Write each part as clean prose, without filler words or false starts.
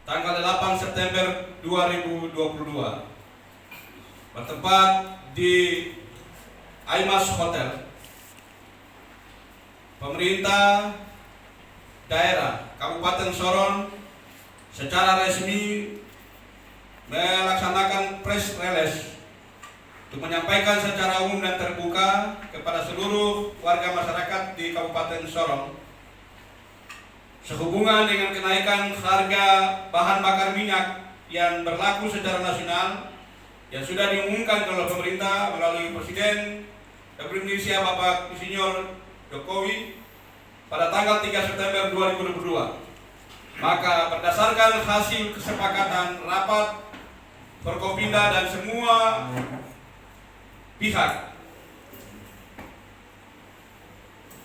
tanggal 8 September 2022 bertempat di Aimas Hotel. Pemerintah daerah Kabupaten Sorong secara resmi melaksanakan press release untuk menyampaikan secara umum dan terbuka kepada seluruh warga masyarakat di Kabupaten Sorong sehubungan dengan kenaikan harga bahan bakar minyak yang berlaku secara nasional yang sudah diumumkan oleh pemerintah melalui Presiden Republik Indonesia Bapak Insinyur Jokowi pada tanggal 3 September 2022. Maka berdasarkan hasil kesepakatan rapat Forkopimda dan semua pihak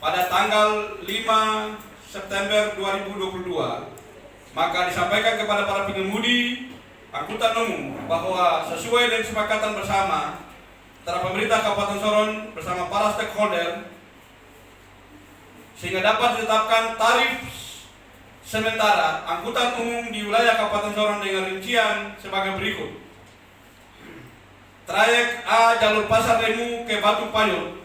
pada tanggal 5 September 2022, maka disampaikan kepada para pengemudi angkutan umum bahwa sesuai dengan kesepakatan bersama antara pemerintah Kabupaten Sorong bersama para stakeholder, sehingga dapat ditetapkan tarif sementara angkutan umum di wilayah Kabupaten Sorong dengan rincian sebagai berikut. Trayek A jalur Pasar Remu ke Batu Payun,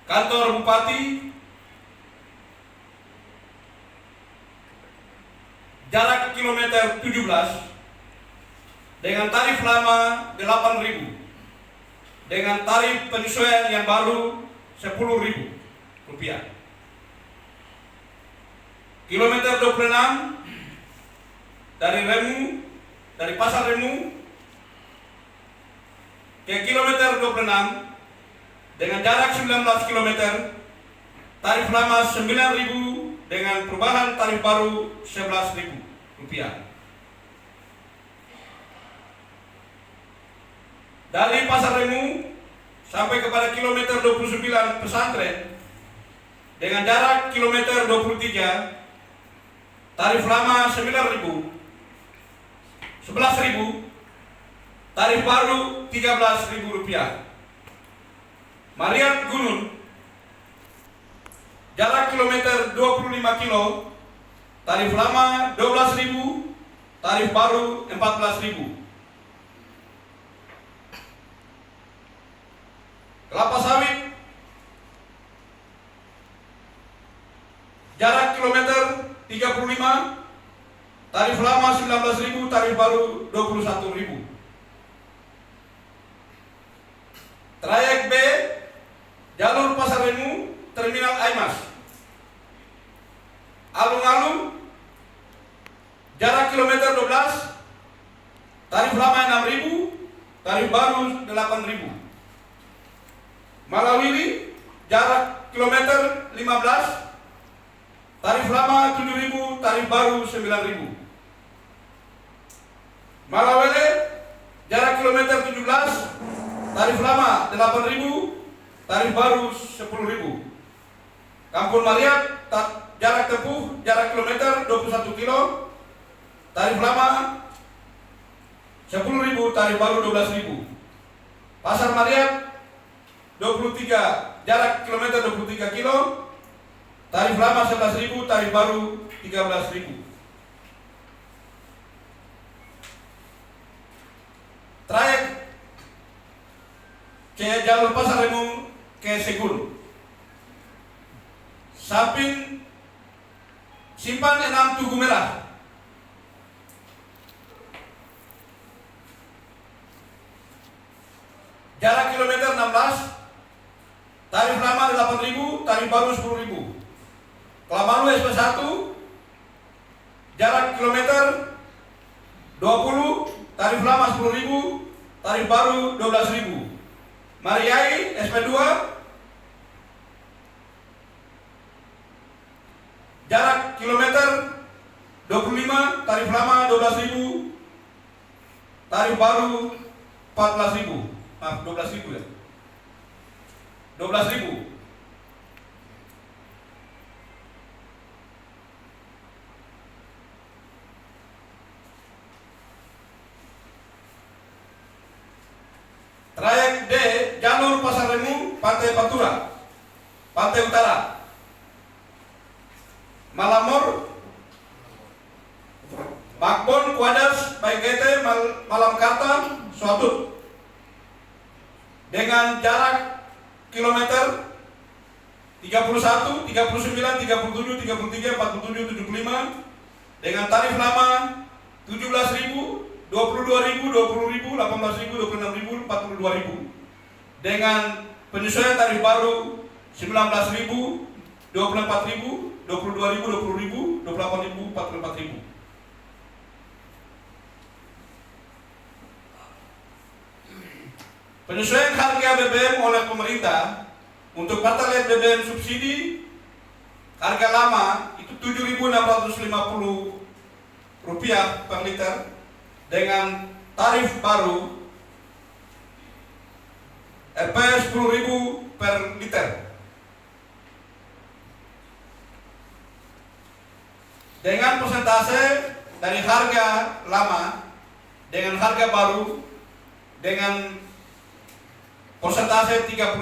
kantor Bupati, jarak kilometer 17 dengan tarif lama 8.000, dengan tarif penyesuaian yang baru 10.000 rupiah. Kilometer 26 dari Pasar Remu ke kilometer 26 dengan jarak 19 km, tarif lama 9.000 dengan perubahan tarif baru 11.000 rupiah. Dari Pasar Remu sampai kepada kilometer 29 Pesantren dengan jarak kilometer 23, tarif lama 9.000, 11.000, tarif baru 13.000 rupiah. Mariat Gunung, jarak kilometer 25 kilo, tarif lama 12.000, tarif baru 14.000. Kelapa Sawit, jarak kilometer 35, tarif lama 19.000, tarif baru 21.000. Trayek B, jalur Pasar Remu, Terminal Aimas, Alun-alun, jarak kilometer 12, tarif lama 6.000, tarif baru 8.000. Malawili, jarak kilometer 15, tarif lama 7.000, tarif baru 9.000. Malawele, jarak kilometer 17, tarif lama 8.000, tarif baru 10.000. Kampung Mariat, jarak tempuh, jarak kilometer 21 kilo, tarif lama 10.000, tarif baru 12.000. Pasar Mariat 23, jarak kilometer 23 kilo, tarif lama 11.000, tarif baru 13.000. Trayek ke jalur Pasar Remu ke Segun, Samping Simpan 6 Tugu Merah, jarak kilometer 16, tarif lama 8.000, tarif baru 10.000. Kelamalu SP1, jarak kilometer 20, tarif lama 10.000, tarif baru 12.000. Mariai SP2, jarak kilometer 25, tarif lama 12.000, tarif baru 14.000. Maaf, 12.000 ya. 12.000. Trayek D, jalur Pasar Remu, Pantai Pantura, Pantai Utara, Malamor, Bakbon, Kuadas, Baigete, Malam Kata, Suatut. Dengan jarak kilometer 31, 39, 37, 33, 47, 75 dengan tarif lama 17.000, 22.000, 20.000, 18.000, 26.000, 42.000 dengan penyesuaian tarif baru 19.000, 24.000, 22.000, 20.000, 28.000, 44.000. Penyesuaian harga BBM oleh pemerintah untuk Pertalite BBM subsidi harga lama itu Rp7.650 per liter dengan tarif baru Rp 10.000 per liter. Dengan persentase dari harga lama dengan harga baru dengan persentase 31%.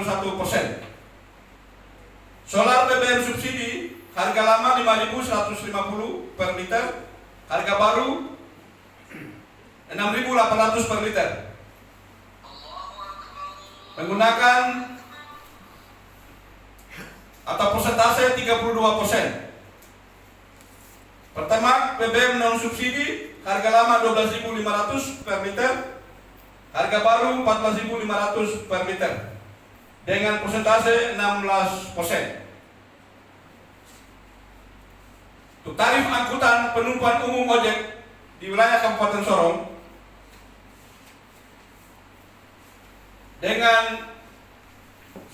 Solar BBM subsidi harga lama 5.150 per liter, harga baru 6.800 per liter. Menggunakan atau persentase 32%. Pertama, BBM non subsidi harga lama 12.500 per liter, harga baru 14.500 per liter dengan persentase 16%. Untuk tarif angkutan penumpang umum ojek di wilayah Kabupaten Sorong dengan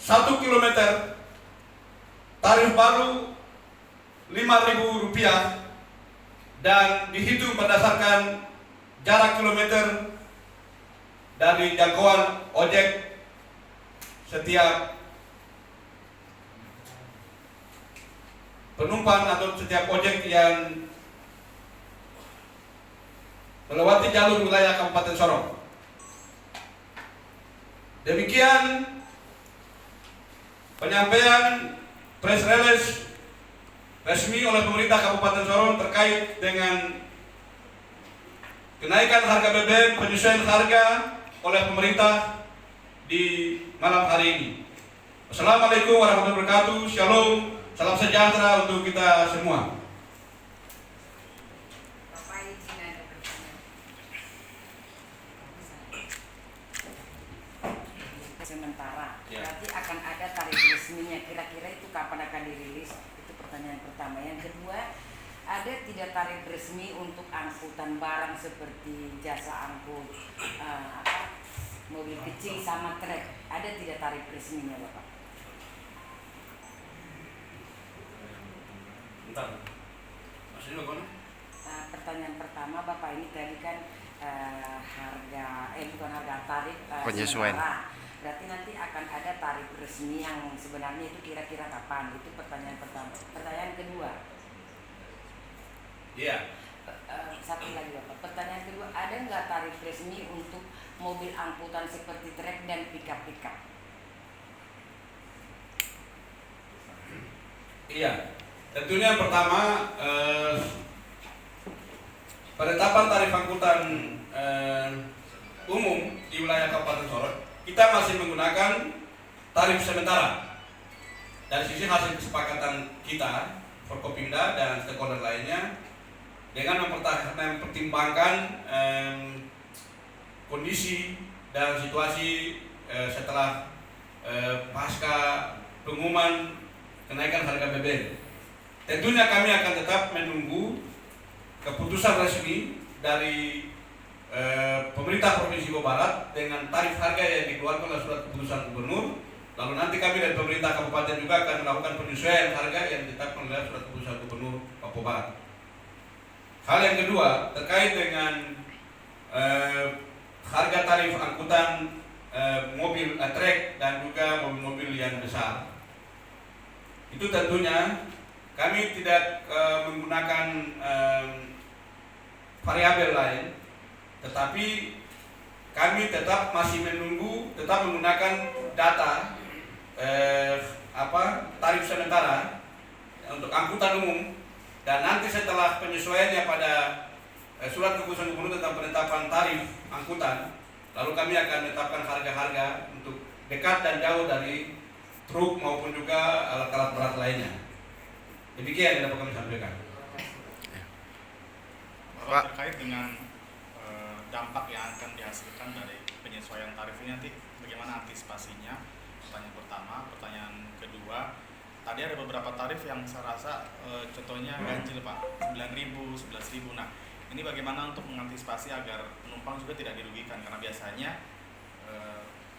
1 km tarif baru Rp5.000 dan dihitung berdasarkan jarak kilometer dari jangkauan ojek setiap penumpang atau setiap ojek yang melewati jalur wilayah Kabupaten Sorong. Demikian penyampaian press release resmi oleh pemerintah Kabupaten Sorong terkait dengan kenaikan harga BBM, penyesuaian harga oleh pemerintah di malam hari ini. Wassalamualaikum warahmatullahi wabarakatuh. Shalom, salam sejahtera untuk kita semua. Sementara, berarti akan ada tarif resminya. Kira-kira itu kapan akan dirilis? Itu pertanyaan pertama. Yang kedua, ada tidak tarif resmi untuk angkutan barang seperti jasa angkut mobil kecil sama truk? Ada tidak tarif resminya, Bapak? Bentar. Maksudnya bagaimana? Pertanyaan pertama, Bapak, ini tadi kan bukan harga tarif penyesuaian. sementara. Berarti nanti akan ada tarif resmi yang sebenarnya itu kira-kira kapan? Itu pertanyaan pertama. Pertanyaan kedua. Iya. Satu lagi, Bapak. Pertanyaan kedua, ada nggak tarif resmi untuk mobil angkutan seperti truk dan pickup? Iya. Tentunya yang pertama penetapan tarif angkutan umum di wilayah Kabupaten Sorong, kita masih menggunakan tarif sementara. Dari sisi hasil kesepakatan kita, Forkopimda dan stakeholder lainnya, dengan mempertimbangkan kondisi dan situasi setelah pasca pengumuman kenaikan harga BBM. Tentunya kami akan tetap menunggu keputusan resmi dari pemerintah Provinsi Jawa Barat dengan tarif harga yang dikeluarkan oleh surat keputusan gubernur. Lalu nanti kami dari pemerintah kabupaten juga akan melakukan penyesuaian harga yang ditetapkan oleh surat keputusan gubernur Papua Barat. Hal yang kedua terkait dengan harga tarif angkutan mobil truk dan juga mobil-mobil yang besar. Itu tentunya kami tidak menggunakan variabel lain, tetapi kami tetap masih menunggu, tetap menggunakan data tarif sementara untuk angkutan umum Dan nanti setelah penyesuaiannya pada surat keputusan gubernur tentang penetapan tarif angkutan, lalu kami akan menetapkan harga-harga untuk dekat dan jauh dari truk maupun juga alat-alat berat lainnya. Demikian yang dapat kami sampaikan. Bapak, terkait dengan dampak yang akan dihasilkan dari penyesuaian tarif ini nanti bagaimana antisipasinya? Pertanyaan pertama. Pertanyaan kedua, tadi ada beberapa tarif yang saya rasa contohnya ganjil Pak, 9.000, 11.000. Nah, ini bagaimana untuk mengantisipasi agar penumpang juga tidak dirugikan, karena biasanya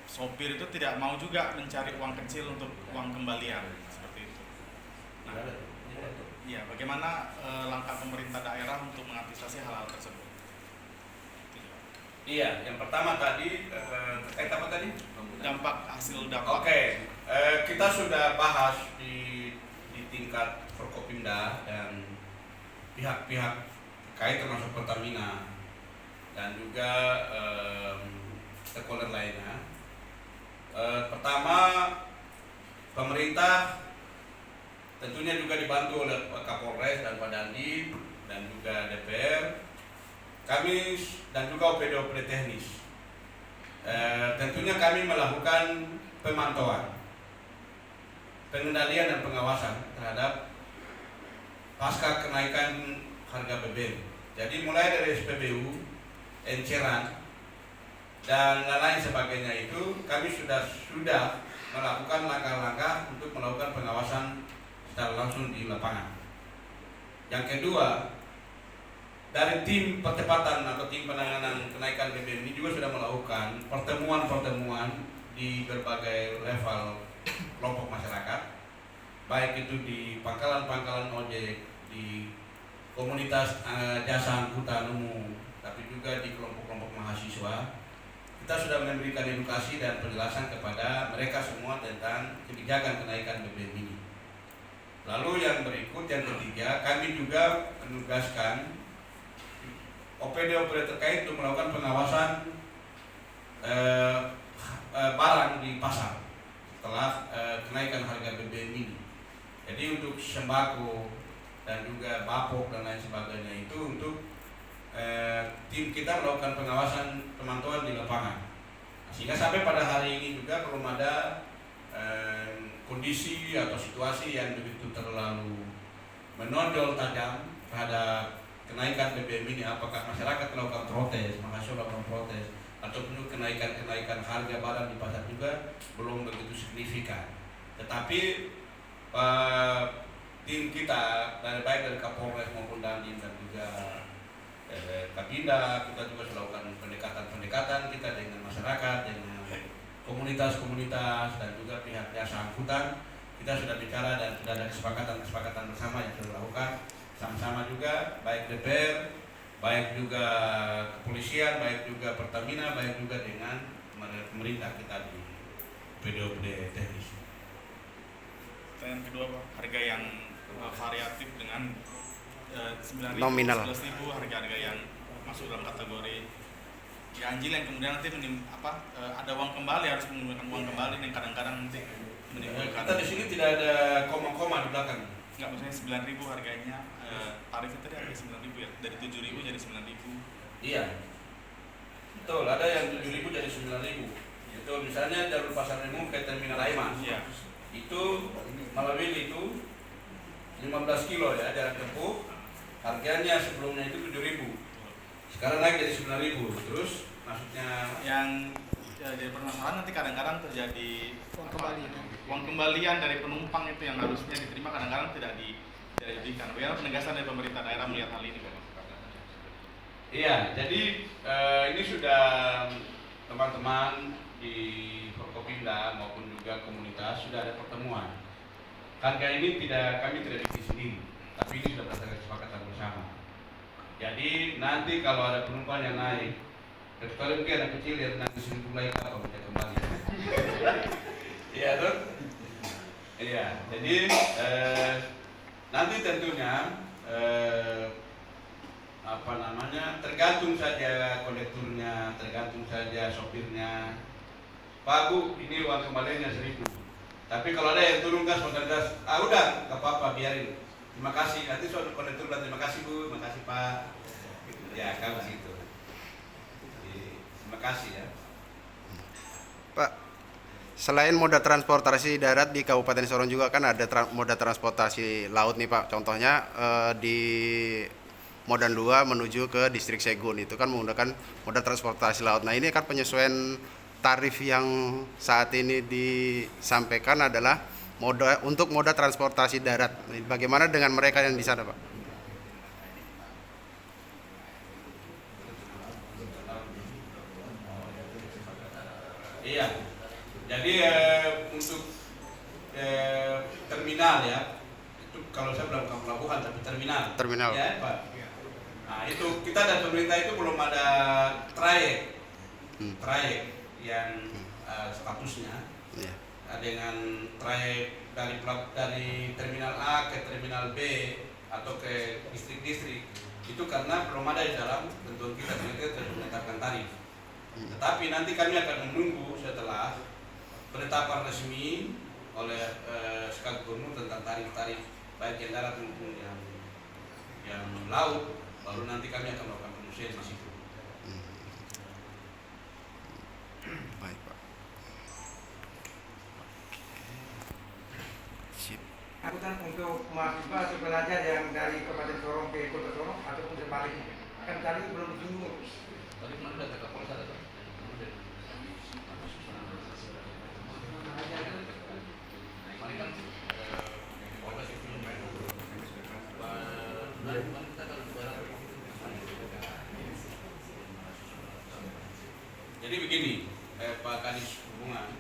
sopir itu tidak mau juga mencari uang kecil untuk uang kembalian seperti itu. Nah, iya, bagaimana langkah pemerintah daerah untuk mengantisipasi hal-hal tersebut? Iya, yang pertama tadi terkait apa tadi? Hasil dampak. Oke, kita sudah bahas di tingkat Forkopimda dan pihak-pihak terkait termasuk Pertamina dan juga stakeholder lainnya. Pertama, pemerintah tentunya juga dibantu oleh Kapolres dan Pak Dandim dan juga DPR, kami dan juga OPD teknis. Tentunya kami melakukan pemantauan, pengendalian dan pengawasan terhadap pasca kenaikan harga BBM. Jadi mulai dari SPBU, enceran, dan lain-lain sebagainya itu kami sudah melakukan langkah-langkah untuk melakukan pengawasan secara langsung di lapangan. Yang kedua, dari tim percepatan atau tim penanganan kenaikan BBM ini juga sudah melakukan pertemuan-pertemuan di berbagai level kelompok masyarakat, baik itu di pangkalan-pangkalan ojek, di komunitas jasa angkutan umum, tapi juga di kelompok-kelompok mahasiswa. Kita sudah memberikan edukasi dan penjelasan kepada mereka semua tentang kebijakan kenaikan BBM ini. Lalu yang berikut, yang ketiga, kami juga menugaskan OPD terkait untuk melakukan pengawasan barang di pasar setelah kenaikan harga BBM ini. Jadi untuk sembako dan juga bapok dan lain sebagainya itu untuk tim kita melakukan pengawasan pemantauan di lapangan, sehingga sampai pada hari ini juga belum ada kondisi atau situasi yang begitu terlalu menonjol tajam terhadap kenaikan BBM ini. Apakah masyarakat melakukan protes, mahasiswa melakukan protes, ataupun kenaikan harga barang di pasar juga belum begitu signifikan. Tetapi tim kita baik dari Kapolres maupun Dandim dan juga Kapinda, kita juga melakukan pendekatan kita dengan masyarakat, dengan komunitas-komunitas dan juga pihak jasa angkutan. Kita sudah bicara dan sudah ada kesepakatan bersama yang sudah dilakukan sama-sama juga, baik DPR, baik juga kepolisian, baik juga Pertamina, baik juga dengan pemerintah kita di OPD teknis. Pertanyaan kedua Pak, harga yang variatif dengan 9.000, nominal 11.000, harga-harga yang masuk dalam kategori ganjil yang kemudian nanti ada uang kembali, harus menggunakan uang kembali yang kadang-kadang nanti menimbulkan. Kita di sini tidak ada koma-koma di belakang. Enggak, maksudnya 9.000 harganya, tarifnya tadi harga 9.000 ya, dari 7.000 jadi 9.000. Iya, betul, ada yang 7.000 jadi 9.000. Itu misalnya jalur Pasar Remu ke Terminal Aiman. Iya. Itu Malawil itu 15 kilo ya jarak tempuh. Harganya sebelumnya itu 7.000. Sekarang naik jadi 9.000. Terus maksudnya yang jadi permasalahan nanti kadang-kadang terjadi uang kembalian dari penumpang itu yang harusnya diterima kadang-kadang tidak diberikan. Bagaimana penegasan dari pemerintah daerah melihat hal ini, Pak? iya, jadi ini sudah teman-teman di Forkopimda maupun juga komunitas sudah ada pertemuan. Harga ini kami tidak bikin sendiri, tapi ini sudah berdasarkan kesepakatan bersama. Jadi nanti kalau ada penumpang yang naik, kecuali mungkin anak kecil yang nanti seribu lagi apa bisa kembali. Iya tuh. Iya, jadi nanti tentunya tergantung saja kondekturnya, tergantung saja sopirnya. Pak Bu, ini uang kembaliannya 1.000. Tapi kalau ada yang turun gas, modal gas, udah, nggak apa-apa, biarin. Terima kasih. Nanti soal kondektur bilang terima kasih Bu, terima kasih Pak. Gitu. Ya kan begitu. Jadi, terima kasih ya. Pak, selain moda transportasi darat di Kabupaten Sorong juga kan ada moda transportasi laut nih Pak. Contohnya di Modan 2 menuju ke distrik Segun itu kan menggunakan moda transportasi laut. Nah ini kan penyesuaian tarif yang saat ini disampaikan adalah untuk moda transportasi darat. Bagaimana dengan mereka yang di sana Pak? Iya. Jadi untuk terminal ya, itu kalau saya bilang bukan pelabuhan tapi terminal. Terminal. Ya Pak. Nah itu kita dan pemerintah itu belum ada trayek yang statusnya Iya. dengan trayek dari terminal A ke terminal B atau ke distrik-distrik itu karena belum ada di dalam tentuan kita menetapkan tarif. Tetapi nanti kami akan menunggu setelah penetapan resmi oleh SK Gubernur tentang tarif-tarif baik yang darat maupun yang laut, baru nanti kami akan melakukan penyesuaian di situ. Baik Pak. Sip. Angkutan untuk mahasiswa atau pelajar yang dari Kabupaten Sorong ke Kota Sorong ataupun sebaliknya. Kan tadi belum disinggung. Tadi mana data Kapolda ada? Jadi begini, Pak Kadis Perhubungan,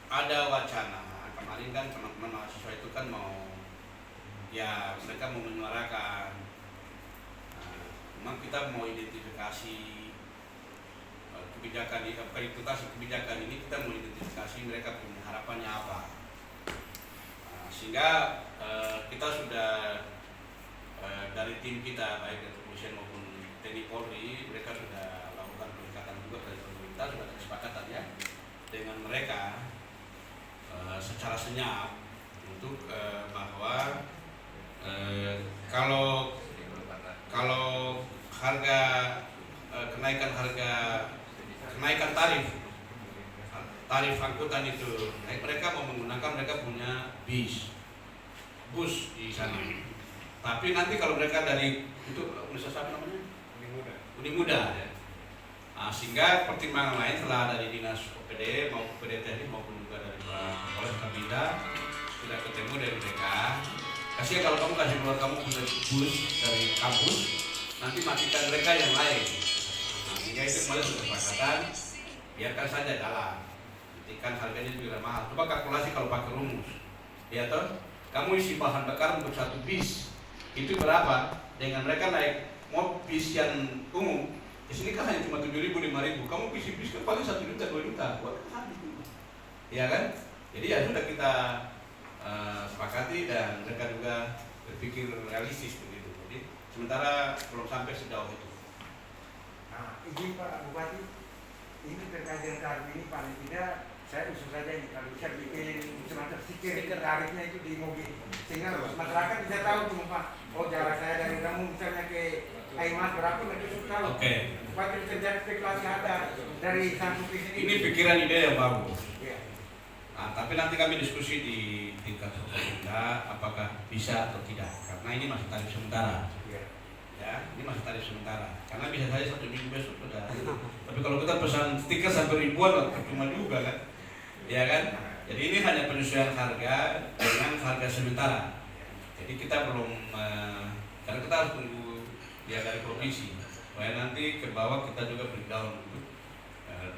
ada wacana kemarin kan teman-teman mahasiswa itu kan mau, ya mereka mau menyuarakan, memang kita mau identifikasi kebijakan ini, kebijakan ini kita mau identifikasi mereka punya harapannya apa, sehingga kita sudah dari tim kita baik dari kepolisian maupun TNI Polri, mereka sudah lakukan pendekatan juga dari pemerintah, sudah ada kesepakatan ya dengan mereka secara senyap untuk bahwa kalau harga kenaikan tarif angkutan itu naik, mereka mau menggunakan, mereka punya bus di sana. Tapi nanti kalau mereka dari itu Universitas apa namanya? Unimuda ya. Nah, sehingga pertimbangan lain setelah dari dinas OPD maupun PD Teknik maupun juga dari Pak Polres Kabinda sudah ketemu dari mereka. Kasihan kalau kamu kasih keluar kamu punya bus dari kampus, nanti matikan mereka yang lain. Nah, sehingga itu kemarin sudah kesepakatan, biarkan saja jalan. Nanti kan harganya juga mahal. Coba kalkulasi kalau pakai rumus, ya toh, kamu isi bahan bakar untuk satu bis itu berapa? Dengan mereka naik bis yang umum, di sini kan hanya cuma 7.000, 5.000. Kamu isi bis kan paling 1 juta, 2 juta. Buat kan itu, ya kan? Jadi ya sudah kita sepakati dan mereka juga berpikir realistis begitu. Jadi sementara belum sampai sejauh itu. Nah, izin Pak Bupati, ini terkait dengan tarif ini paling tidak saya usul saja ini kalau bisa bikin semacam stiker tarifnya itu di mobil, sehingga masyarakat bisa tahu tuh Pak, oh jarak saya dari kamu misalnya ke Aimas berapa, mereka sudah tahu. Oke. Supaya tidak terjadi spekulasi harga dari satu bis ini. Ini pikiran ide yang baru. Ya. Nah, tapi nanti kami diskusi di tingkat pemerintah apakah bisa atau tidak, karena ini masih tarif sementara. Ya, ini masih tarif sementara. Karena bisa saja 1 minggu besok sudah. Tapi kalau kita pesan stiker sampai ribuan, cuma juga kan, ya kan? Jadi ini hanya penyesuaian harga dengan harga sementara. Jadi kita belum, karena kita harus tunggu dia dari provinsi, supaya nanti ke bawah kita juga breakdown untuk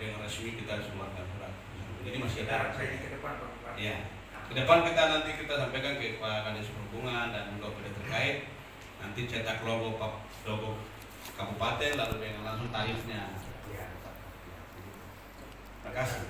dengan resmi kita harus mengeluarkan surat. Jadi masih ada. Ke depan Pak. Ya, ke depan kita sampaikan ke Pak Kadis Perhubungan dan juga pada terkait. Nanti cetak logo kabupaten lalu dengan langsung tarifnya. Terima kasih.